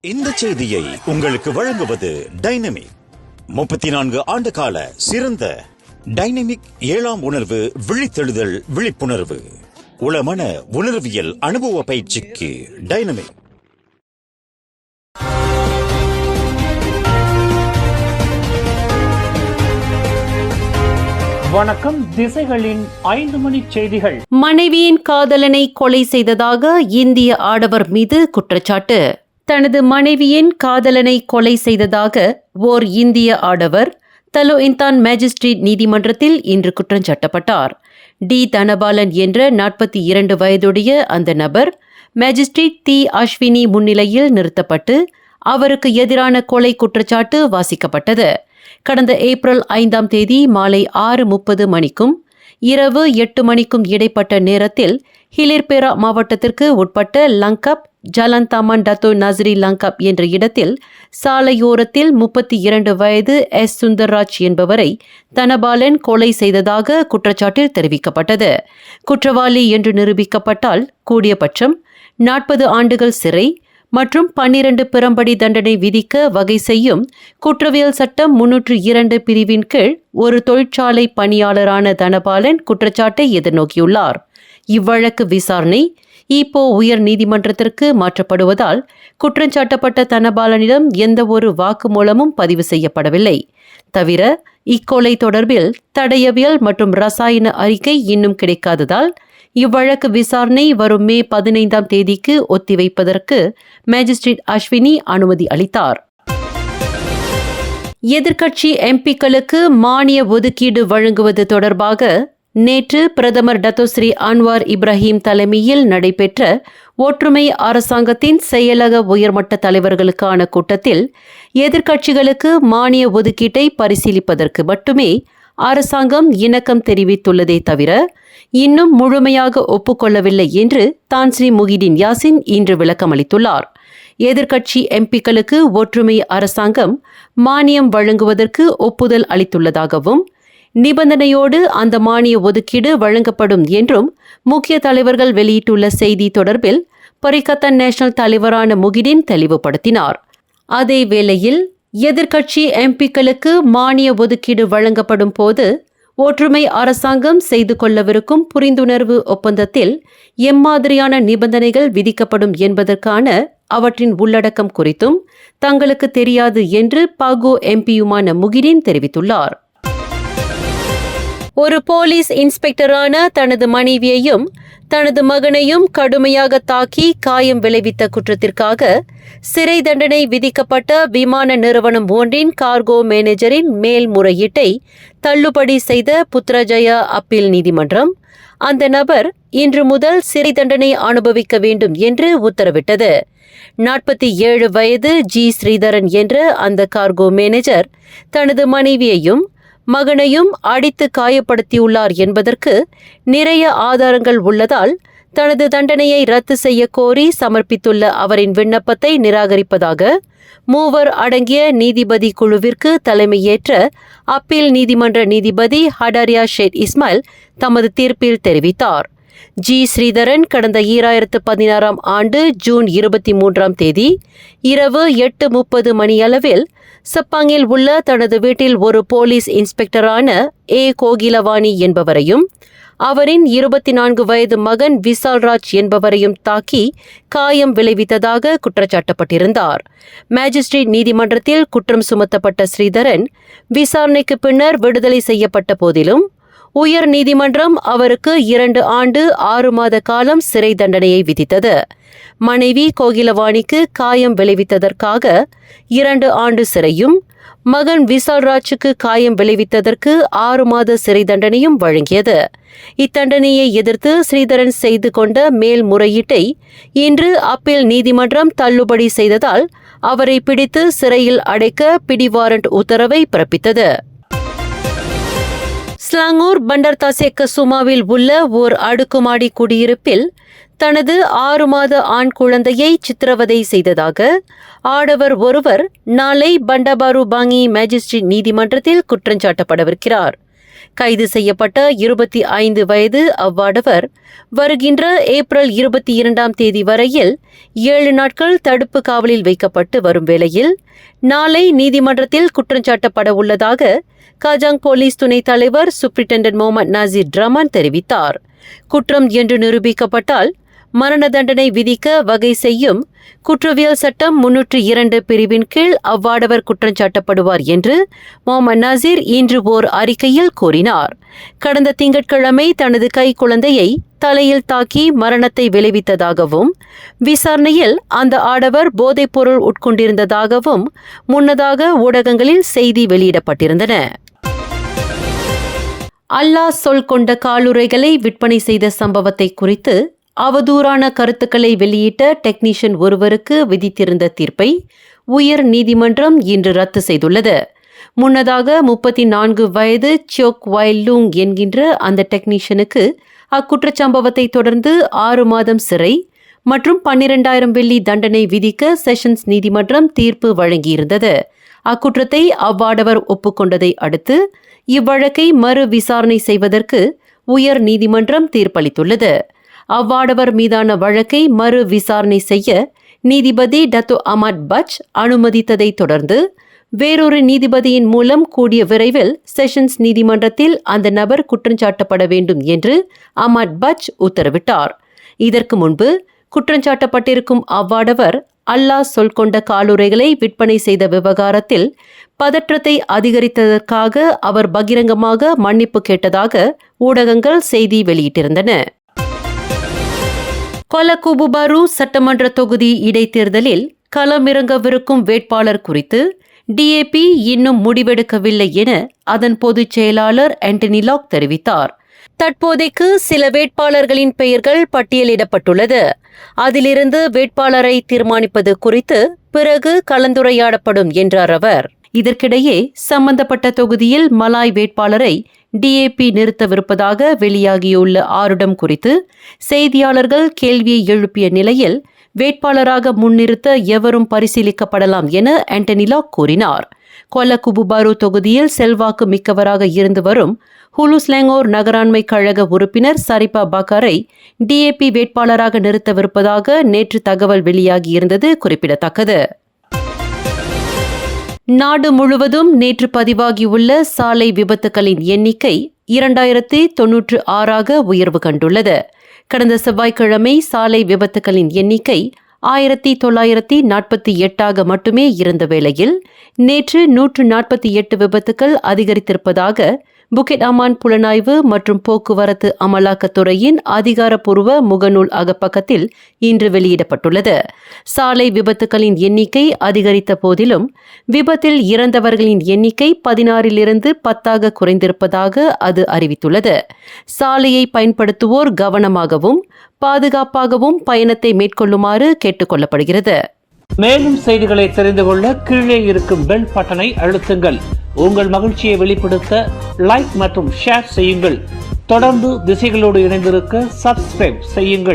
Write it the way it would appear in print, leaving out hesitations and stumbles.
இந்த செய்தியை உங்களுக்கு வழங்குவது டைனமிக். 34 ஆண்டு கால சிறந்த டைனமிக் 7ஆம் உணர்வு விழித்தெழுதல் விழிப்புணர்வு உளமன உணர்வியல் அனுபவ பயிற்சிக்கு டைனமிக். வணக்கம். திசைகளின் 5 மணி செய்திகள். மனைவியின் காதலனை கொலை செய்ததாக இந்திய ஆடவர் மீது குற்றச்சாட்டு. தனது மனைவியின் காதலனை கொலை செய்ததாக ஓர் இந்திய ஆடவர் தலோஇந்தான் மேஜிஸ்ட்ரேட் நீதிமன்றத்தில் இன்று குற்றஞ்சாட்டப்பட்டார். டி தனபாலன் என்ற 42 வயதுடைய அந்த நபர் மேஜிஸ்ட்ரேட் தி அஸ்வினி முன்னிலையில் நிறுத்தப்பட்டு அவருக்கு எதிரான கொலை குற்றச்சாட்டு வாசிக்கப்பட்டது. கடந்த ஏப்ரல் 5ஆம் தேதி மாலை 6:30 மணிக்கும் இரவு 8 மணிக்கும் இடைப்பட்ட நேரத்தில் ஹிலிர்பேரா மாவட்டத்திற்கு உட்பட்ட லங்கப் ஜலந்தாமன் டத்தோ நஸ்ரி லங்கப் என்ற இடத்தில் சாலையோரத்தில் 32 வயது எஸ் சுந்தர்ராஜ் என்பவரை தனபாலன் கொலை செய்ததாக குற்றச்சாட்டில் தெரிவிக்கப்பட்டது. குற்றவாளி என்று நிரூபிக்கப்பட்டால் கூடியபட்சம் 40 ஆண்டுகள் சிறை மற்றும் 12 பிறம்படி தண்டனை விதிக்க வகை செய்யும் குற்றவியல் சட்டம் 302 பிரிவின் கீழ் ஒரு தொழிற்சாலை பணியாளரான தனபாலன் குற்றச்சாட்டை எதிர்நோக்கியுள்ளார். இவ்வழக்கு விசாரணை ஈப்போ உயர் நீதிமன்றத்திற்கு மாற்றப்படுவதால் குற்றஞ்சாட்டப்பட்ட தனபாலனிடம் எந்த ஒரு வாக்குமூலமும் பதிவு செய்யப்படவில்லை. தவிர இக்கொலை தொடர்பில் தடயவியல் மற்றும் ரசாயன அறிக்கை இன்னும் கிடைக்காததால் இவ்வழக்கு விசாரணை வரும் மே 15ஆம் தேதிக்கு ஒத்திவைப்பதற்கு மேஜிஸ்ட்ரேட் அஸ்வினி அனுமதி அளித்தார். எதிர்க்கட்சி எம்பிக்களுக்கு மானிய ஒதுக்கீடு வழங்குவது தொடர்பாக நேற்று பிரதமர் டத்தோஸ்ரீ அன்வார் இப்ராஹிம் தலைமையில் நடைபெற்ற ஒற்றுமை அரசாங்கத்தின் செயலக உயர்மட்ட தலைவர்களுக்கான கூட்டத்தில் எதிர்க்கட்சிகளுக்கு மானிய ஒதுக்கீட்டை பரிசீலிப்பதற்கு மட்டுமே அரசாங்கம் இணக்கம் தெரிவித்துள்ளதே தவிர இன்னும் முழுமையாக ஒப்புக்கொள்ளவில்லை என்று தான்ஸ்ரீ முஹிடின் யாசின் இன்று விளக்கமளித்துள்ளார். எதிர்க்கட்சி எம்பிக்களுக்கு ஒற்றுமை அரசாங்கம் மானியம் வழங்குவதற்கு ஒப்புதல் அளித்துள்ளதாகவும் நிபந்தனையோடு அந்த மானிய ஒதுக்கீடு வழங்கப்படும் என்றும் முக்கிய தலைவர்கள் வெளியிட்டுள்ள செய்தி தொடர்பில் பரிகத்தன் நேஷனல் தலைவரான முஹிடின் தெளிவுபடுத்தினார். அதே வேளையில் எதிர்க்கட்சி எம்பிக்களுக்கு மானிய ஒதுக்கீடு வழங்கப்படும் போது ஒற்றுமை அரசாங்கம் செய்து கொள்ளவிருக்கும் புரிந்துணர்வு ஒப்பந்தத்தில் எம்மாதிரியான நிபந்தனைகள் விதிக்கப்படும் என்பதற்கான அவற்றின் உள்ளடக்கம் குறித்தும் தங்களுக்கு தெரியாது என்று பாகோ எம்பியுமான முஹிடின் தெரிவித்துள்ளார். ஒரு போலீஸ் இன்ஸ்பெக்டரான தனது மனைவியையும் தனது மகனையும் கடுமையாக தாக்கி காயம் விளைவித்த குற்றத்திற்காக சிறை தண்டனை விதிக்கப்பட்ட விமான நிறுவனம் ஒன்றின் கார்கோ மேனேஜரின் மேல்முறையீட்டை தள்ளுபடி செய்த புத்ரஜயா அப்பீல் நீதிமன்றம் அந்த நபர் இன்று முதல் சிறை தண்டனை அனுபவிக்க வேண்டும் என்று உத்தரவிட்டது. 47 வயது ஜி ஸ்ரீதரன் என்ற அந்த கார்கோ மேனேஜர் தனது மனைவியையும் மகனையும் அடித்து காயப்படுத்தியுள்ளார் என்பதற்கு நிறைய ஆதாரங்கள் உள்ளதால் தனது தண்டனையை ரத்து செய்ய கோரி சமர்ப்பித்துள்ள அவரின் விண்ணப்பத்தை நிராகரிப்பதாக 3 அடங்கிய நீதிபதி குழுவிற்கு தலைமையேற்ற அப்பீல் நீதிமன்ற நீதிபதி ஹடாரியா ஷேட் இஸ்மாயில் தமது தீர்ப்பில் தெரிவித்தார். ஜி ஸ்ரீதரன் கடந்த 2016ஆம் ஆண்டு ஜூன் 23ஆம் தேதி இரவு 8:30 மணியளவில் சப்பாங்கில் உள்ள தனது வீட்டில் ஒரு போலீஸ் இன்ஸ்பெக்டரான ஏ கோகிலவாணி என்பவரையும் அவரின் 24 வயது மகன் விசால்ராஜ் என்பவரையும் தாக்கி காயம் விளைவித்ததாக குற்றச்சாட்டப்பட்டிருந்தார். மேஜிஸ்ட்ரேட் நீதிமன்றத்தில் குற்றம் சுமத்தப்பட்ட ஸ்ரீதரன் விசாரணைக்கு பின்னர் விடுதலை செய்யப்பட்ட போதிலும் உயர் நீதிமன்றம் அவருக்கு 2 ஆண்டு 6 மாத காலம் சிறை தண்டனையை விதித்தது. மனைவி கோகிலவாணிக்கு காயம் விளைவித்ததற்காக 2 ஆண்டு சிறையும் மகன் விசால்ராஜுக்கு காயம் விளைவித்ததற்கு 6 மாத சிறை தண்டனையும் வழங்கியது. இத்தண்டனையை எதிர்த்து ஸ்ரீதரன் செய்து கொண்ட மேல்முறையீட்டை இன்று அப்பீல் நீதிமன்றம் தள்ளுபடி செய்ததால் அவரை பிடித்து சிறையில் அடைக்க பிடிவாரண்ட் உத்தரவை பிறப்பித்தது. ஸ்லாங்கூர் பண்டர்தாசே கசுமாவில் உள்ள ஓர் அடுக்குமாடி குடியிருப்பில் தனது 6 மாத ஆண் குழந்தையை சித்திரவதை செய்ததாக ஆடவர் ஒருவர் நாளை பண்டபாரு பாங்கி மேஜிஸ்ட்ரேட் நீதிமன்றத்தில் குற்றஞ்சாட்டப்படவிருக்கிறார். கைது செய்யப்பட்ட 25 வயது அவ்வாடவர் வருகின்ற ஏப்ரல் 22ஆம் தேதி வரையில் 7 நாட்கள் தடுப்பு காவலில் வைக்கப்பட்டு வரும் வேளையில் நாளை நீதிமன்றத்தில் குற்றஞ்சாட்டப்பட உள்ளதாக காஜாங் போலீஸ் துணைத் தலைவர் சூப்பரிண்டென்டென்ட் முகமது நாசிர் ரமான் தெரிவித்தார். குற்றம் என்று நிரூபிக்கப்பட்டால் மரண தண்டனை விதிக்க வகை செய்யும் குற்றவியல் சட்டம் 302 பிரிவின் கீழ் அவ்வாடவர் குற்றஞ்சாட்டப்படுவார் என்று முகமது நாசிர் இன்று ஓர் அறிக்கையில் கூறினார். கடந்த திங்கட்கிழமை தனது கை குழந்தையை தலையில் தாக்கி மரணத்தை விளைவித்ததாகவும் விசாரணையில் அந்த ஆடவர் போதைப்பொருள் உட்கொண்டிருந்ததாகவும் முன்னதாக ஊடகங்களில் செய்தி வெளியிடப்பட்டிருந்தன. அல்லாஹ் சொல் கொண்ட காலுறைகளை விற்பனை செய்த சம்பவத்தை குறித்து அவதூறான கருத்துக்களை வெளியிட்ட டெக்னீஷியன் ஒருவருக்கு விதித்திருந்த தீர்ப்பை உயர் நீதிமன்றம் இன்று ரத்து செய்துள்ளது. முன்னதாக 34 வயது சியோக் வாய் லூங் என்கின்ற அந்த டெக்னீஷியனுக்கு அக்குற்றச்சம்பவத்தை தொடர்ந்து 6 மாதம் சிறை மற்றும் 12,000 வெள்ளி தண்டனை விதிக்க செஷன்ஸ் நீதிமன்றம் தீர்ப்பு வழங்கியிருந்தது. அக்குற்றத்தை அவ்வாடவர் ஒப்புக்கொண்டதை அடுத்து இவ்வழக்கை மறு விசாரணை செய்வதற்கு உயர் நீதிமன்றம் தீர்ப்பளித்துள்ளது. அவ்வாடவர் மீதான வழக்கை மறு விசாரணை செய்ய நீதிபதி டத்தோ அமாட் பட்ச் அனுமதித்ததை தொடர்ந்து வேறொரு நீதிபதியின் மூலம் கூடிய விரைவில் செஷன்ஸ் நீதிமன்றத்தில் அந்த நபர் குற்றஞ்சாட்டப்பட வேண்டும் என்று அமாட் பட்ச் உத்தரவிட்டார். இதற்கு முன்பு குற்றஞ்சாட்டப்பட்டிருக்கும் அவ்வாடவர் அல்லாஹ் சொல் கொண்ட காலுறைகளை விற்பனை செய்த விவகாரத்தில் பதற்றத்தை அதிகரித்ததற்காக அவர் பகிரங்கமாக மன்னிப்பு கேட்டதாக ஊடகங்கள் செய்தி வெளியிட்டிருந்தன. கொலகுபுபாரு சட்டமன்ற தொகுதி இடைத்தேர்தலில் களமிறங்கவிருக்கும் வேட்பாளர் குறித்து டிஏபி இன்னும் முடிவெடுக்கவில்லை என அதன் பொதுச் செயலாளர் ஆண்டனி லாக் தெரிவித்தார். தற்போதைக்கு சில வேட்பாளர்களின் பெயர்கள் பட்டியலிடப்பட்டுள்ளது. அதிலிருந்து வேட்பாளரை தீர்மானிப்பது குறித்து பிறகு கலந்துரையாடப்படும் என்றார் அவர். இதற்கிடையே சம்பந்தப்பட்ட தொகுதியில் மலாய் வேட்பாளரை டிஏபி நிறுத்தவிருப்பதாக வெளியாகியுள்ள ஆருடம் குறித்து செய்தியாளர்கள் கேள்வியை எழுப்பிய நிலையில் வேட்பாளராக முன்னிறுத்த எவரும் பரிசீலிக்கப்படலாம் என ஆண்டனி லாக் கூறினார். கொலகுபுபாரு தொகுதியில் செல்வாக்கு மிக்கவராக இருந்து வரும் ஹுலு ஸ்லாங்கோர் நகராண்மை கழக உறுப்பினர் சரிபா பாக்காரை டிஏபி வேட்பாளராக நிறுத்தவிருப்பதாக நேற்று தகவல் வெளியாகியிருந்தது குறிப்பிடத்தக்கது. நாடு முழுவதும் நேற்று பதிவாகியுள்ள சாலை விபத்துகளின் எண்ணிக்கை 2096 உயர்வு கண்டுள்ளது. கடந்த செவ்வாய்க்கிழமை சாலை விபத்துகளின் எண்ணிக்கை 1948 மட்டுமே இருந்த வேளையில் நேற்று 148 விபத்துகள் அதிகரித்திருப்பதாக புக்கிட் அமான் புலனாய்வு மற்றும் போக்குவரத்து அமலாக்கத்துறையின் அதிகாரப்பூர்வ முகநூல் அகப்பக்கத்தில் இன்று வெளியிடப்பட்டுள்ளது. சாலை விபத்துகளின் எண்ணிக்கை அதிகரித்த போதிலும் விபத்தில் இறந்தவர்களின் எண்ணிக்கை 16லிருந்து 10 குறைந்திருப்பதாக அது அறிவித்துள்ளது. சாலையை பயன்படுத்துவோர் கவனமாகவும் பாதுகாப்பாகவும் பயணத்தை மேற்கொள்ளுமாறு கேட்டுக் கொள்ளப்படுகிறது. மேலும் செய்திகளை தெரிந்து கொள்ள கீழே இருக்கும் பெல் பட்டனை அழுத்துங்கள். உங்கள் மகிழ்ச்சியை வெளிப்படுத்த லைக் மற்றும் ஷேர் செய்யுங்கள். தொடர்ந்து திசைகளோடு இணைந்திருக்க சப்ஸ்கிரைப் செய்யுங்கள்.